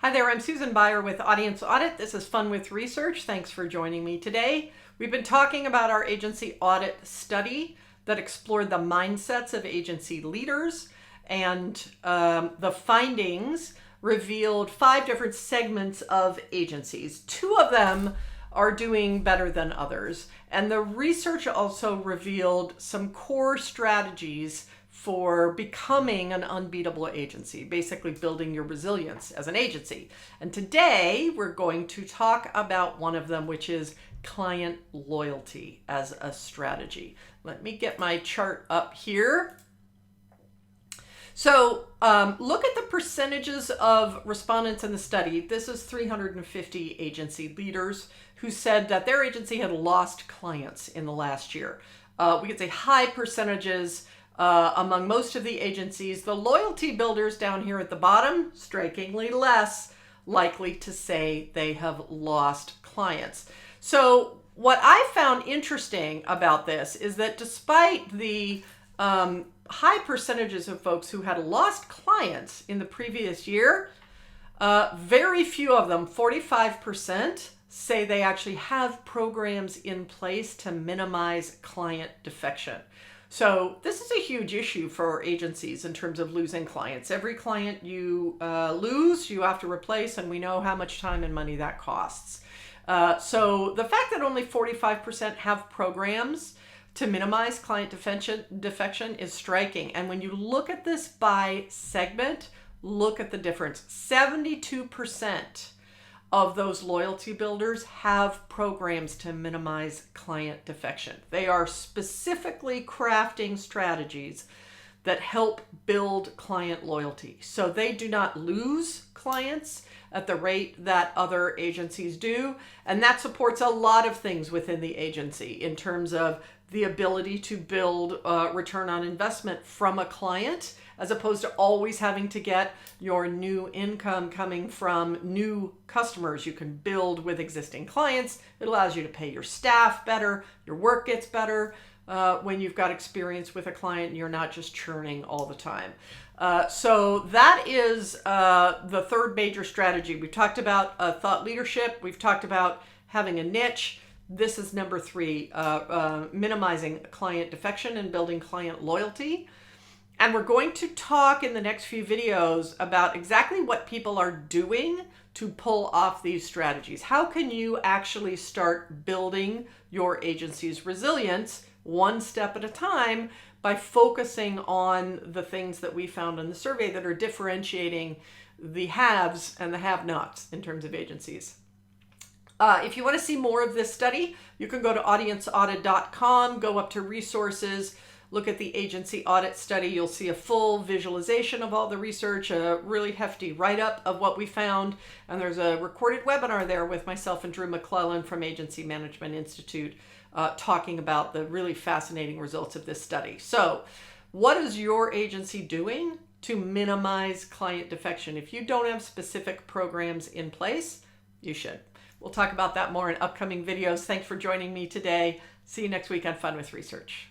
Hi there, I'm Susan Beyer with Audience Audit. This is Fun with Research. Thanks for joining me today. We've been talking about our agency audit study that explored the mindsets of agency leaders, and the findings revealed 5 different segments of agencies. 2 of them are doing better than others, and the research also revealed some core strategies for becoming an unbeatable agency, basically building your resilience as an agency. And today we're going to talk about one of them, which is client loyalty as a strategy. Let me get my chart up here. So look at the percentages of respondents in the study. This is 350 agency leaders who said that their agency had lost clients in the last year. We could say high percentages among most of the agencies. The loyalty builders down here at the bottom, strikingly less likely to say they have lost clients. So what I found interesting about this is that despite the high percentages of folks who had lost clients in the previous year, very few of them, 45%, say they actually have programs in place to minimize client defection. So this is a huge issue for agencies in terms of losing clients. Every client you lose, you have to replace, and we know how much time and money that costs. So the fact that only 45% have programs to minimize client defection is striking. And when you look at this by segment, look at the difference. 72% of those loyalty builders have programs to minimize client defection. They are specifically crafting strategies that help build client loyalty. So they do not lose clients at the rate that other agencies do. And that supports a lot of things within the agency in terms of the ability to build return on investment from a client, as opposed to always having to get your new income coming from new customers. You can build with existing clients. It allows you to pay your staff better. Your work gets better when you've got experience with a client and you're not just churning all the time. So that is the third major strategy. We've talked about thought leadership. We've talked about having a niche. This is number 3, minimizing client defection and building client loyalty. And we're going to talk in the next few videos about exactly what people are doing to pull off these strategies. How can you actually start building your agency's resilience one step at a time by focusing on the things that we found in the survey that are differentiating the haves and the have-nots in terms of agencies. If you want to see more of this study, you can go to audienceaudit.com, go up to resources, look at the agency audit study. You'll see a full visualization of all the research, a really hefty write-up of what we found. And there's a recorded webinar there with myself and Drew McClellan from Agency Management Institute talking about the really fascinating results of this study. So what is your agency doing to minimize client defection? If you don't have specific programs in place, you should. We'll talk about that more in upcoming videos. Thanks for joining me today. See you next week on Fun with Research.